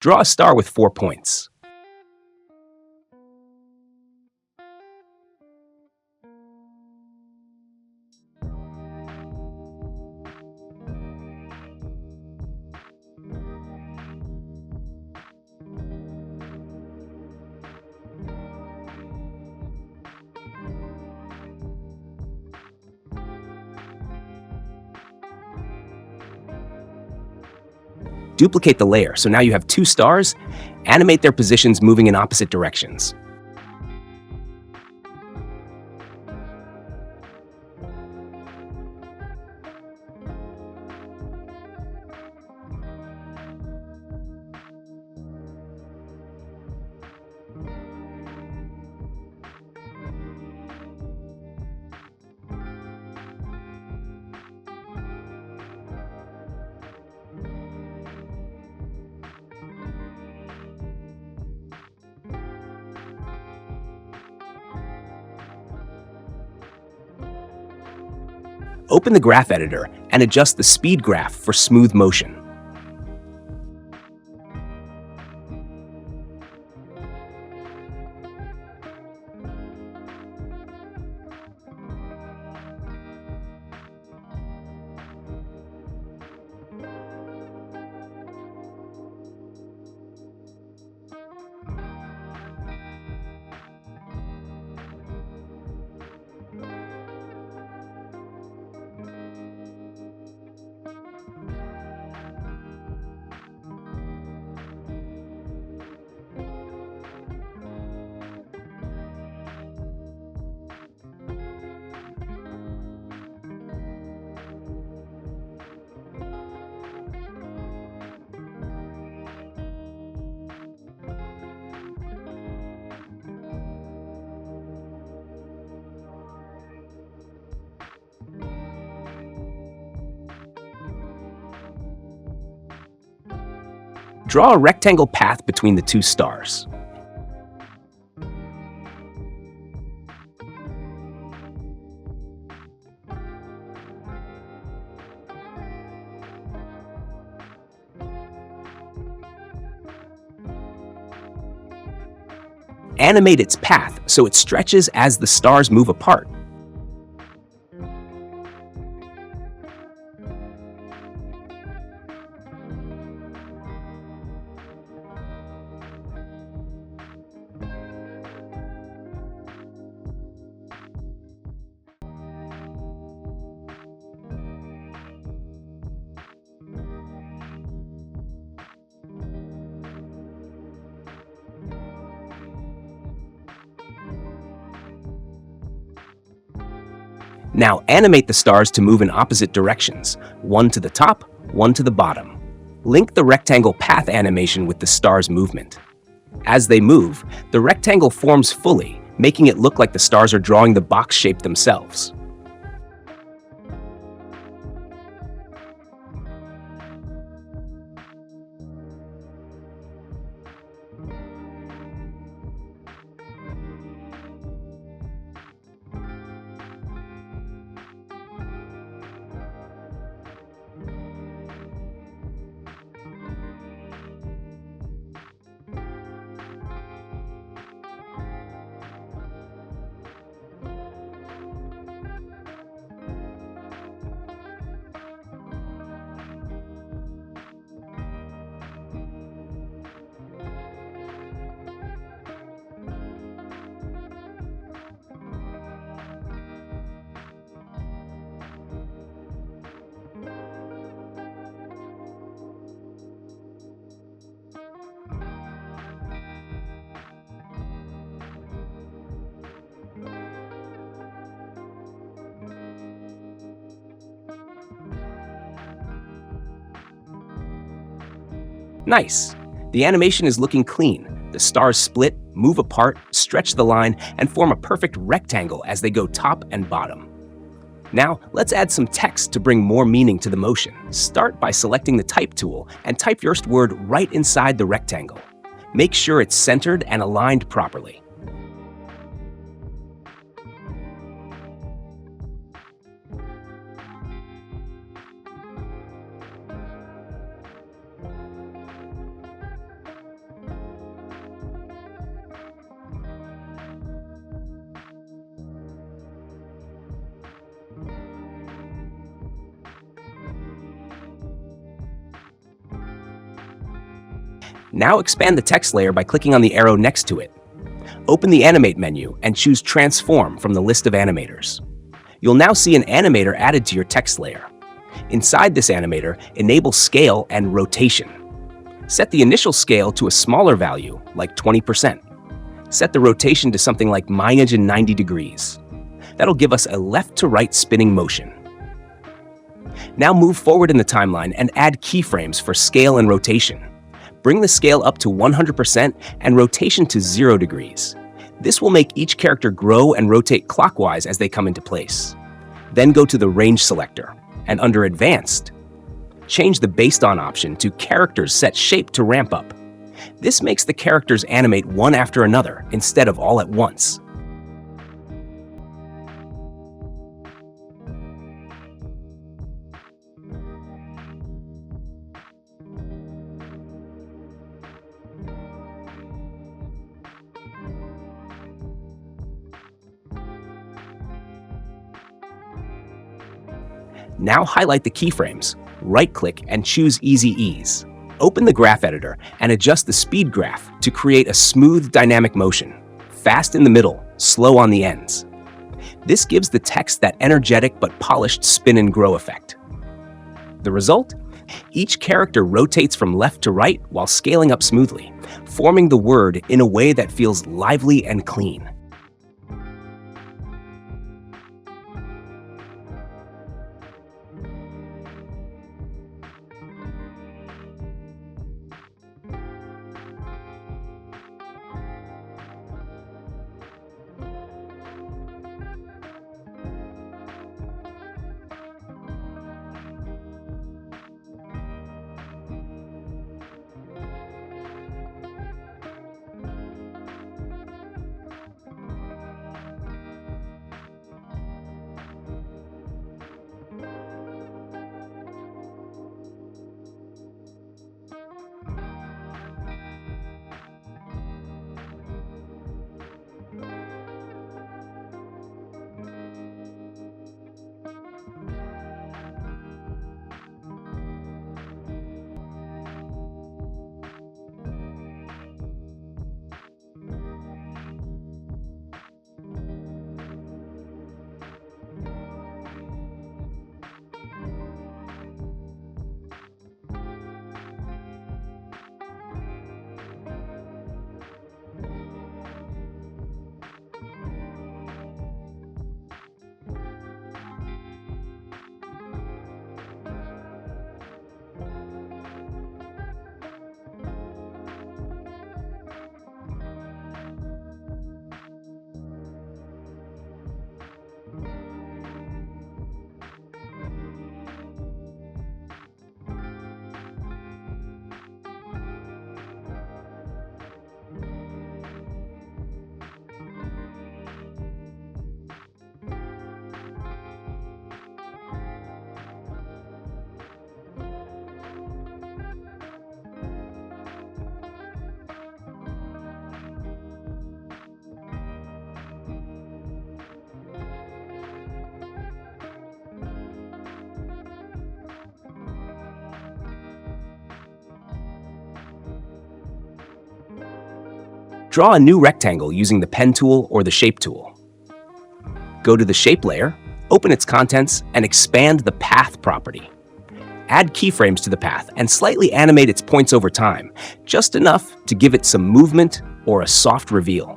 Draw a star with 4 points. Duplicate the layer, so now you have 2 stars. Animate their positions moving in opposite directions. Open the graph editor and adjust the speed graph for smooth motion. Draw a rectangle path between the 2 stars. Animate its path so it stretches as the stars move apart. Now animate the stars to move in opposite directions, one to the top, one to the bottom. Link the rectangle path animation with the stars' movement. As they move, the rectangle forms fully, making it look like the stars are drawing the box shape themselves. Nice! The animation is looking clean. The stars split, move apart, stretch the line, and form a perfect rectangle as they go top and bottom. Now, let's add some text to bring more meaning to the motion. Start by selecting the Type tool and type your word right inside the rectangle. Make sure it's centered and aligned properly. Now expand the text layer by clicking on the arrow next to it. Open the Animate menu and choose Transform from the list of animators. You'll now see an animator added to your text layer. Inside this animator, enable Scale and Rotation. Set the initial scale to a smaller value, like 20%. Set the rotation to something like -90 degrees. That'll give us a left-to-right spinning motion. Now move forward in the timeline and add keyframes for scale and rotation. Bring the scale up to 100% and rotation to 0 degrees. This will make each character grow and rotate clockwise as they come into place. Then go to the Range selector, and under Advanced, change the Based On option to Characters Set Shape to Ramp Up. This makes the characters animate one after another instead of all at once. Now highlight the keyframes, right-click and choose Easy Ease. Open the graph editor and adjust the speed graph to create a smooth dynamic motion, fast in the middle, slow on the ends. This gives the text that energetic but polished spin and grow effect. The result? Each character rotates from left to right while scaling up smoothly, forming the word in a way that feels lively and clean. Draw a new rectangle using the Pen tool or the Shape tool. Go to the Shape layer, open its contents, and expand the Path property. Add keyframes to the path and slightly animate its points over time, just enough to give it some movement or a soft reveal.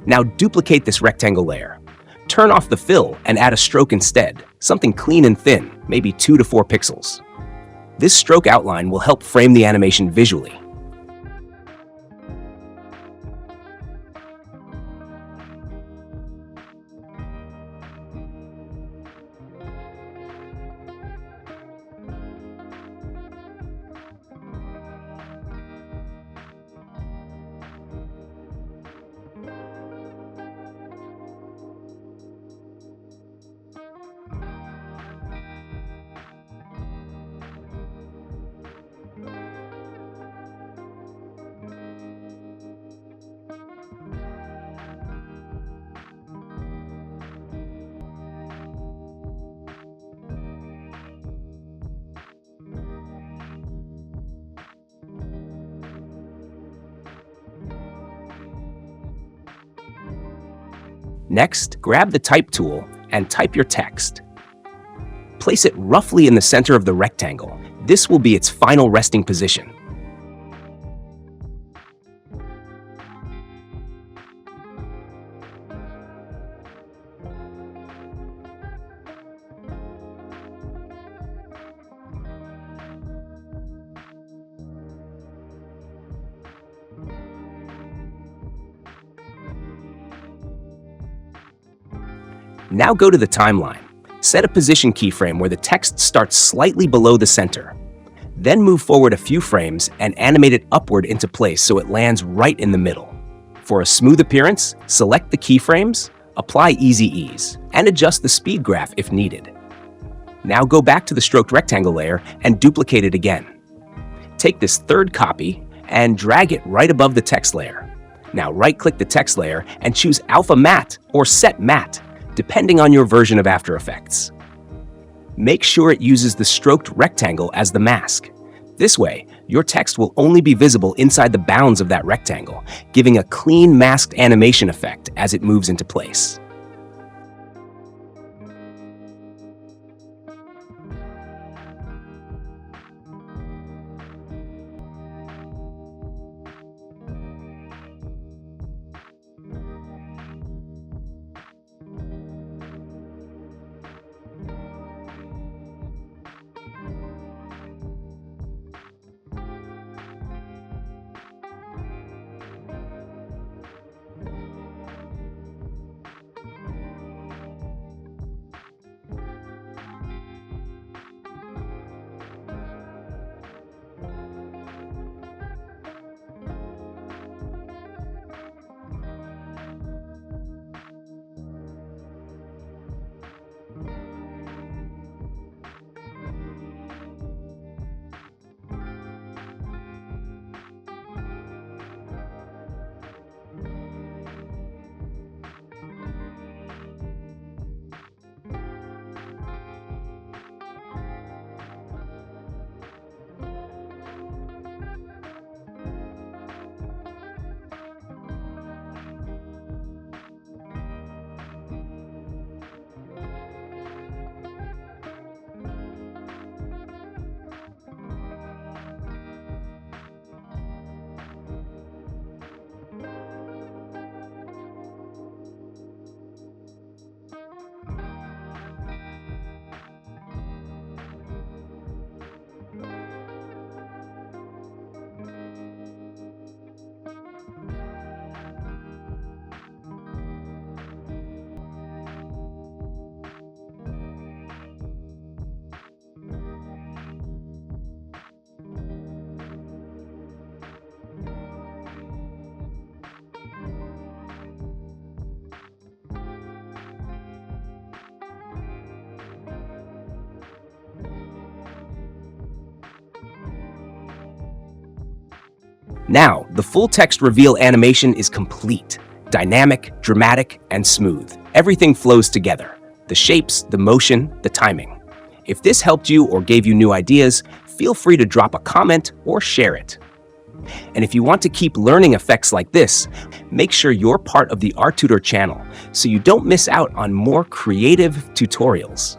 Now duplicate this rectangle layer. turn off the fill and add a stroke instead, something clean and thin, maybe 2 to 4 pixels. This stroke outline will help frame the animation visually. Next, grab the Type tool and type your text. Place it roughly in the center of the rectangle. This will be its final resting position. Now go to the timeline. Set a position keyframe where the text starts slightly below the center. Then move forward a few frames and animate it upward into place so it lands right in the middle. For a smooth appearance, select the keyframes, apply Easy Ease, and adjust the speed graph if needed. Now go back to the stroked rectangle layer and duplicate it again. Take this third copy and drag it right above the text layer. Now right-click the text layer and choose Alpha Matte or Set Matte, depending on your version of After Effects. Make sure it uses the stroked rectangle as the mask. This way, your text will only be visible inside the bounds of that rectangle, giving a clean masked animation effect as it moves into place. Now, the full text reveal animation is complete. Dynamic, dramatic, and smooth. Everything flows together. The shapes, the motion, the timing. If this helped you or gave you new ideas, feel free to drop a comment or share it. And if you want to keep learning effects like this, make sure you're part of the Arttutor channel so you don't miss out on more creative tutorials.